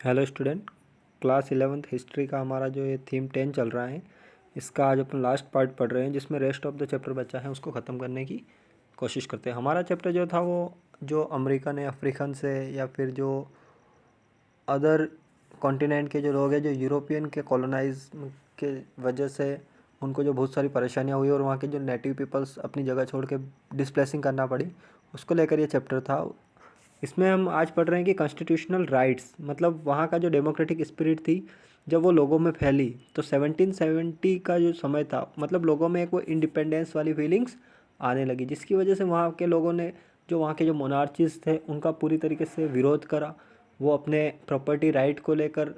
Hello student, class 11th history का हमारा जो ये थीम 10 चल रहा है, इसका आज अपन लास्ट पार्ट पढ़ रहे हैं, जिसमें रेस्ट ऑफ द चैप्टर बचा है उसको ख़त्म करने की कोशिश करते हैं। हमारा चैप्टर जो था वो जो अमेरिकन है, अफ्रीकन से या फिर जो अदर कॉन्टिनेंट के जो लोग हैं, जो यूरोपियन के कॉलोनाइज के वजह से उनको जो बहुत सारी परेशानियाँ हुई और वहाँ के जो नेटिव पीपल्स अपनी जगह छोड़ के डिस्प्लेसिंग करना पड़ी, उसको लेकर ये चैप्टर था। इसमें हम आज पढ़ रहे हैं कि कॉन्स्टिट्यूशनल राइट्स, मतलब वहाँ का जो डेमोक्रेटिक स्पिरिट थी जब वो लोगों में फैली, तो 1770 का जो समय था, मतलब लोगों में एक वो इंडिपेंडेंस वाली फीलिंग्स आने लगी, जिसकी वजह से वहाँ के लोगों ने, जो वहाँ के जो मोनार्चिस थे, उनका पूरी तरीके से विरोध करा। वो अपने प्रॉपर्टी राइट को लेकर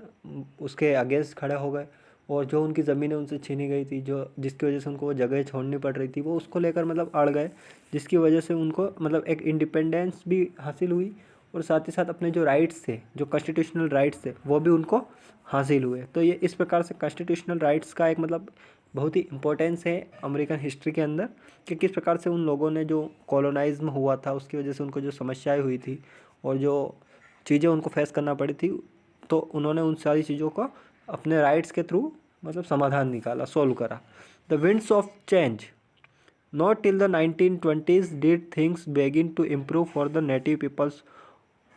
उसके अगेंस्ट खड़े हो गए, और जो उनकी ज़मीनें उनसे छीनी गई थी, जो जिसकी वजह से उनको वो जगह छोड़नी पड़ रही थी, वो उसको लेकर मतलब अड़ गए, जिसकी वजह से उनको मतलब एक इंडिपेंडेंस भी हासिल हुई, और साथ ही साथ अपने जो राइट्स थे, जो कॉन्स्टिट्यूशनल राइट्स थे, वो भी उनको हासिल हुए। तो ये इस प्रकार से कॉन्स्टिट्यूशनल राइट्स का एक मतलब बहुत ही इम्पोर्टेंस है अमेरिकन हिस्ट्री के अंदर, कि किस प्रकार से उन लोगों ने जो कॉलोनाइज्म हुआ था उसकी वजह से उनको जो समस्याएं हुई थी और जो चीज़ें उनको फेस करना पड़ी थी, तो उन्होंने उन सारी चीज़ों को अपने राइट्स के थ्रू मतलब समाधान निकाला, सोल्व करा। The winds of change, not till the 1920s did things begin to improve for the native peoples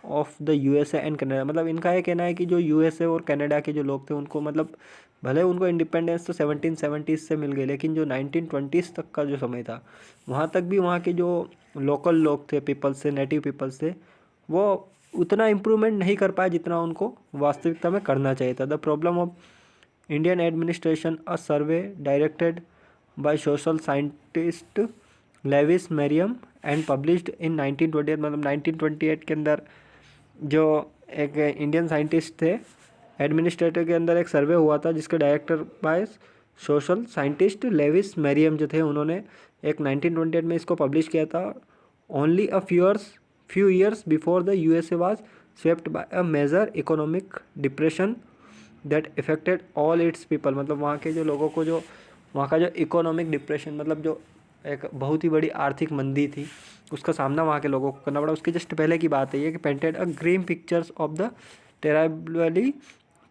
of the USA and Canada. मतलब इनका ये कहना है कि जो यूएसए और कनाडा के जो लोग थे, उनको मतलब भले उनको इंडिपेंडेंस तो 1770s से मिल गई, लेकिन जो 1920s तक का जो समय था, वहाँ तक भी वहाँ के जो लोकल लोग थे, पीपल्स से, नेटिव पीपल्स थे, वो उतना इम्प्रूवमेंट नहीं कर पाए जितना उनको वास्तविकता में करना चाहिए था। The problem of Indian administration, a survey directed by social scientist Lewis Meriam and published in 1928, मतलब 1928 के अंदर जो एक इंडियन साइंटिस्ट थे, एडमिनिस्ट्रेटर के अंदर एक सर्वे हुआ था जिसके director by social scientist Lewis Meriam जो थे, उन्होंने एक 1928 में इसको पब्लिश किया था। Only a few years before the USA was swept by a major economic depression that affected all its people. मतलब वहाँ के जो लोगों को, जो वहाँ का जो इकोनॉमिक डिप्रेशन, मतलब जो एक बहुत ही बड़ी आर्थिक मंदी थी, उसका सामना वहाँ के लोगों को करना पड़ा। उसके जस्ट पहले की बात है ये कि painted a green pictures of the terribly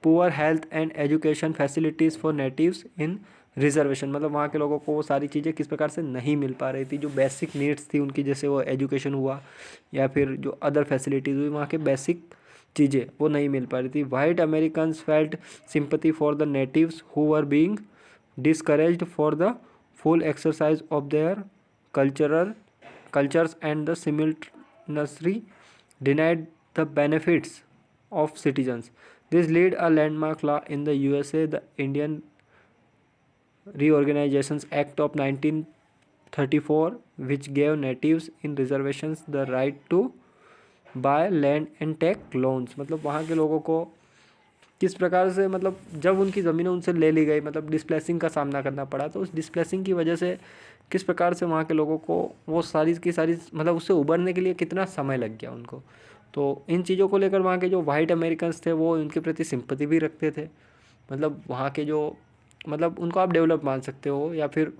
poor health and education facilities for natives in reservation. मतलब वहाँ के लोगों को वो सारी चीज़ें किस प्रकार से नहीं मिल पा रही थी, जो बेसिक नीड्स थी उनकी, जैसे वो एजुकेशन हुआ या फिर जो अदर फैसिलिटीज़ हुई, वहाँ के बेसिक चीज़ें वो नहीं मिल पा रही थी। White American felt sympathy for the natives who were being discouraged for the full exercise of their cultural cultures and the simultaneously denied the benefits of citizens. This led a landmark law in the USA, the Indian Reorganizations Act of 1934, which gave natives in reservations the right to buy land and take loans। मतलब वहाँ के लोगों को किस प्रकार से, मतलब जब उनकी ज़मीनें उनसे ले ली गई, मतलब डिस्प्लेसिंग का सामना करना पड़ा, तो उस डिस्प्लेसिंग की वजह से किस प्रकार से वहाँ के लोगों को वो सारी की सारी, मतलब उससे उबरने के लिए कितना समय लग गया उनको। तो इन चीज़ों को लेकर वहाँ के जो वाइट अमेरिकन्स थे वो उनके प्रति सिंपैथी भी रखते थे। मतलब वहाँ के जो, मतलब उनको आप डेवलप मान सकते हो। या फिर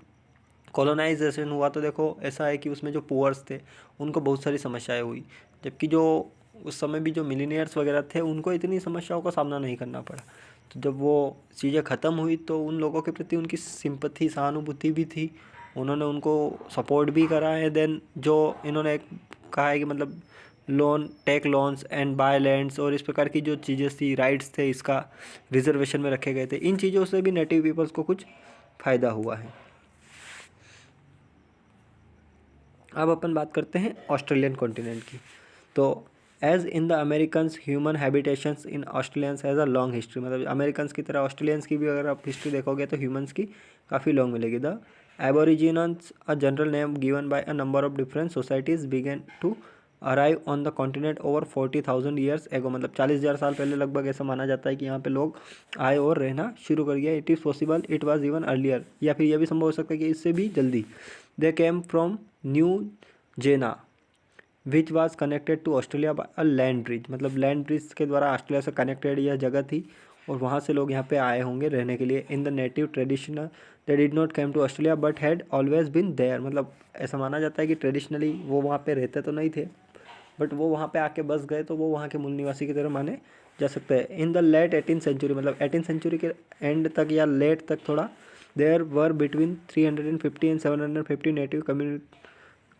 कॉलोनाइजेशन हुआ तो देखो ऐसा है कि उसमें जो पुअर्स थे उनको बहुत सारी समस्याएं हुई, जबकि जो उस समय भी जो मिलीनियर्स वगैरह थे उनको इतनी समस्याओं का सामना नहीं करना पड़ा। तो जब वो चीज़ें ख़त्म हुई तो उन लोगों के प्रति उनकी सिंपथी, सहानुभूति भी थी, उन्होंने उनको सपोर्ट भी करा है। देन जो इन्होंने कहा है कि मतलब loan, take loans and buy lands और इस प्रकार की जो चीज़ें थी, राइट्स थे, इसका रिजर्वेशन में रखे गए थे। इन चीज़ों से भी नेटिव पीपल्स को कुछ फ़ायदा हुआ है। अब अपन बात करते हैं ऑस्ट्रेलियन कॉन्टिनेंट की। तो as in the Americans human habitations in Australians has a long history. मतलब अमेरिकन्स की तरह ऑस्ट्रेलियंस की भी अगर आप हिस्ट्री देखोगे तो ह्यूमंस की काफ़ी लॉन्ग मिलेगी। The aborigines, a general name given by a number of different societies, began to arrive on the continent over 40,000 years ago. मतलब 40,000 साल पहले लगभग ऐसा माना जाता है कि यहाँ पे लोग आए और रहना शुरू कर गया। It is possible it was even earlier, या फिर यह भी संभव हो सकता है कि इससे भी जल्दी। They came from New Guinea which was connected to Australia by a land bridge. मतलब लैंड ब्रिज के द्वारा ऑस्ट्रेलिया से कनेक्टेड यह जगह थी, और वहाँ से लोग यहाँ पे आए होंगे रहने के लिए। In the native traditional they did not came to Australia but had always been there. मतलब ऐसा माना जाता है कि ट्रेडिशनली वो वहाँ पे रहते तो नहीं थे, बट वो वहाँ पे आके बस गए, तो वो वहाँ के मूल निवासी की तरह माने जा सकते हैं। In the late 18th century, मतलब 18th सेंचुरी के एंड तक या लेट तक थोड़ा, there were between 350 and 750 native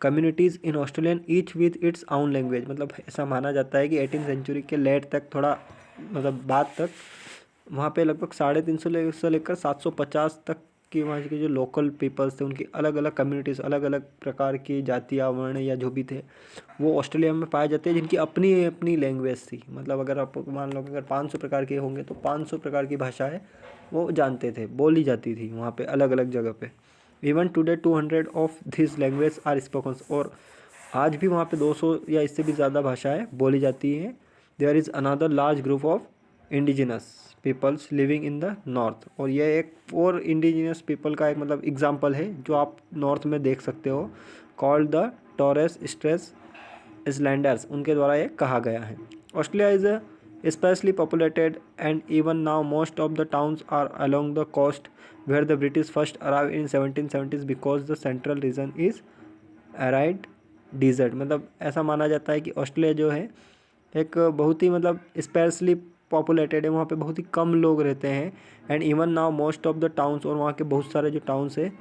communities in Australian each with its own language. मतलब ऐसा माना जाता है कि 18th सेंचुरी के लेट तक थोड़ा, मतलब बाद तक वहाँ पे लगभग 350 से लेकर 750 तक की वहाँ के जो लोकल पीपल्स थे, उनकी अलग अलग कम्युनिटीज़, अलग अलग प्रकार की जातियाँ, वर्ण या जो भी थे, वो ऑस्ट्रेलिया में पाए जाते हैं, जिनकी अपनी अपनी लैंग्वेज थी। मतलब अगर आप मान लो कि अगर 500 प्रकार के होंगे तो 500 प्रकार की भाषाएं वो जानते थे, बोली जाती थी वहाँ पे अलग अलग जगह पे। Even today 200 of this language are spoken, और आज भी वहाँ पे 200 या इससे भी ज़्यादा भाषाएं बोली जाती हैं। There is another large group of indigenous peoples living in the north, और ये एक और इंडिजिनस पीपल का एक मतलब एग्जांपल है जो आप नॉर्थ में देख सकते हो, called the Torres Strait Islanders, उनके द्वारा ये कहा गया है। Australia is specially populated and even now most of the towns are along the coast where the British first arrive in 1770s because the central region is arid desert. मतलब ऐसा माना जाता है कि ऑस्ट्रेलिया जो है एक बहुत ही मतलब स्पेशली पॉपुलेटेड है, वहाँ पे बहुत ही कम लोग रहते हैं। And even now most of the towns, और वहाँ के बहुत सारे जो टाउन्स है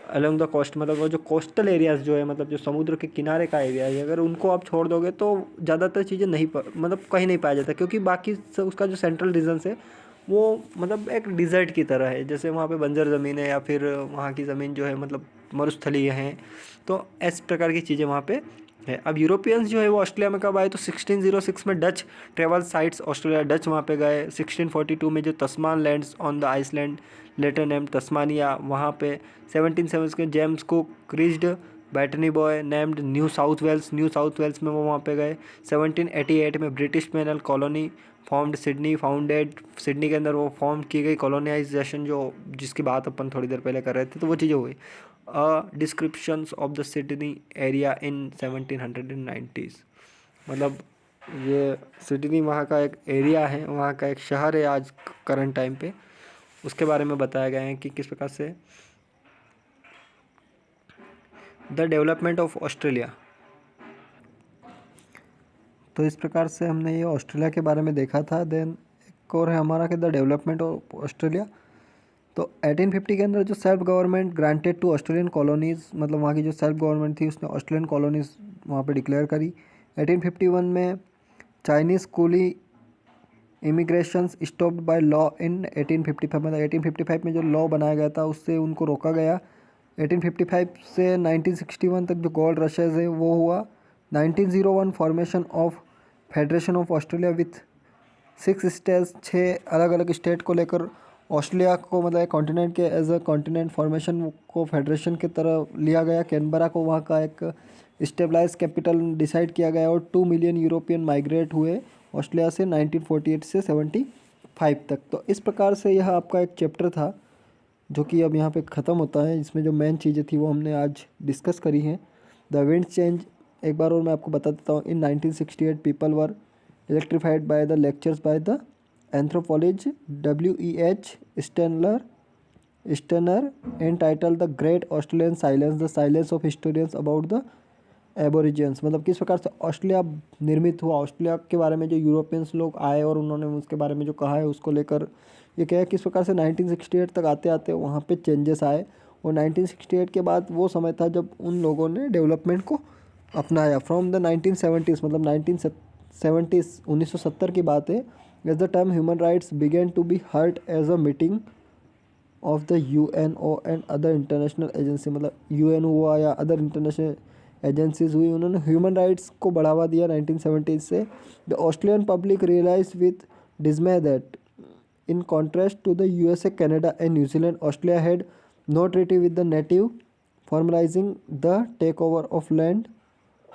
अलोंग द कोस्ट, मतलब वो जो कोस्टल एरियाज़ जो है, मतलब जो समुद्र के किनारे का एरिया है, अगर उनको आप छोड़ दोगे तो ज़्यादातर चीज़ें नहीं मतलब कहीं नहीं पाया जाता, क्योंकि बाकी उसका जो सेंट्रल रीजन है वो मतलब एक डिज़र्ट की तरह है। जैसे वहाँ पे बंजर ज़मीन है या फिर वहाँ की ज़मीन जो है मतलब मरुस्थलीय है, तो इस प्रकार की चीज़ें वहाँ पे है। अब यूरोपियंस जो है वो ऑस्ट्रेलिया में कब आए, तो 1606 में Dutch travel sites Australia, Dutch वहाँ पे गए। 1642 में जो Tasman lands on the island later name Tasmania, वहाँ पे 1770 के James Cook reached Botany Bay named New South Wales, New South Wales में वो वहाँ पे गए। 1788 में British penal colony formed Sydney, founded Sydney के अंदर वो फॉर्म की गई कॉलोनाइजेशन, जो जिसकी बात अपन थोड़ी देर पहले कर रहे थे, तो वो चीज़ें हुई। Descriptions of the Sydney area in 1790s, मतलब ये सिडनी वहाँ का एक एरिया है, वहाँ का एक शहर है आज करंट टाइम पे, उसके बारे में बताया गया है कि किस प्रकार से द डेवलपमेंट ऑफ ऑस्ट्रेलिया। तो इस प्रकार से हमने ये ऑस्ट्रेलिया के बारे में देखा था। देन एक और है हमारा कि द डेवलपमेंट ऑफ ऑस्ट्रेलिया। तो 1850 के अंदर जो self government granted to Australian colonies, मतलब वहाँ की जो सेल्फ गवर्नमेंट थी उसने ऑस्ट्रेलियन कॉलोनीज़ वहाँ पे डिक्लेयर करी। 1851 में Chinese coolie immigrations stopped by law in 1855, मतलब 1855 में जो लॉ बनाया गया था उससे उनको रोका गया। 1855 से 1961 तक जो गोल्ड रशेज है वो हुआ। 1901 formation of federation of Australia with 6 states, 6 अलग अलग स्टेट को लेकर ऑस्ट्रेलिया को मतलब कॉन्टिनेंट के एज अ कॉन्टिनेंट फॉर्मेशन को फेडरेशन की तरह लिया गया। कैनबरा को वहाँ का एक स्टेबलाइज कैपिटल डिसाइड किया गया, और 2 मिलियन यूरोपियन माइग्रेट हुए ऑस्ट्रेलिया से 1948 से 75 तक। तो इस प्रकार से यह आपका एक चैप्टर था जो कि अब यहाँ पे ख़त्म होता है। इसमें जो मेन चीज़ें थी वो हमने आज डिस्कस करी हैं। द विंड चेंज एक बार और मैं आपको बता देता हूँ। In 1968 people were electrified by the lectures by the anthropologist W.E.H. Stanner entitled the great Australian silence, the silence of historians about the aborigines. मतलब किस प्रकार से ऑस्ट्रेलिया निर्मित हुआ, ऑस्ट्रेलिया के बारे में जो यूरोपियंस लोग आए और उन्होंने उसके बारे में जो कहा है उसको लेकर ये क्या है, किस प्रकार से 1968 तक आते आते वहाँ पे चेंजेस आए। और 1968 के बाद वो समय था जब उन लोगों ने डेवलपमेंट को अपनाया। फ्रॉम द 1970s, मतलब 1970 की बात है। As the term human rights began to be hurt as a meeting of the UNO and other international agency, मतलब UN हुआ या अदर इंटरनेशनल एजेंसीज हुई, उन्होंने ह्यूमन राइट्स को बढ़ावा दिया 1970 से। The Australian public realise with dismay that in contrast to the USA, Canada and New Zealand, Australia had no treaty with the native, formalizing the takeover of land.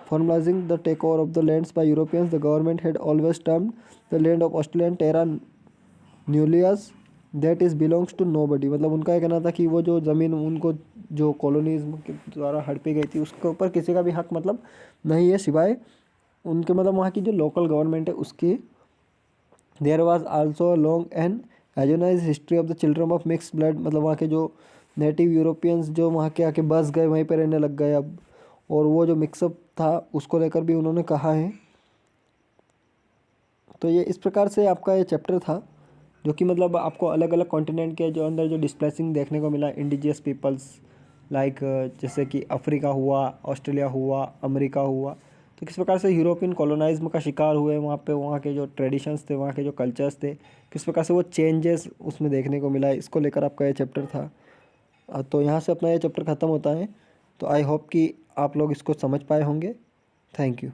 Formalizing the takeover of the lands by Europeans, the government had always termed the land of Australian terra nullius, that is belongs to nobody। मतलब उनका ये कहना था कि वो जो ज़मीन उनको जो कॉलोनिज्म के द्वारा हड़पी गई थी उसके ऊपर किसी का भी हक मतलब नहीं है सिवाय उनके, मतलब वहाँ की जो लोकल गवर्नमेंट है उसकी। There was also long and agonise history of the children of mix blood, मतलब वहाँ के जो नेटिव यूरोपियंस जो वहाँ के आके बस गए, वहीं पर रहने लग गए अब, और वो जो मिक्सअप था उसको लेकर भी उन्होंने कहा है। तो ये इस प्रकार से आपका ये चैप्टर था, जो कि मतलब आपको अलग अलग कॉन्टिनेंट के जो अंदर जो डिस्प्लेसिंग देखने को मिला, इंडिजियस पीपल्स लाइक जैसे कि अफ्रीका हुआ, ऑस्ट्रेलिया हुआ, अमेरिका हुआ, तो किस प्रकार से यूरोपियन कॉलोनाइज्म का शिकार हुए वहाँ पे, वहाँ के जो ट्रेडिशंस थे, वहाँ के जो कल्चर्स थे, किस प्रकार से वो चेंजेस उसमें देखने को मिला, इसको लेकर आपका ये चैप्टर था। तो यहाँ से अपना ये चैप्टर ख़त्म होता है। तो आई होप कि आप लोग इसको समझ पाए होंगे। Thank you.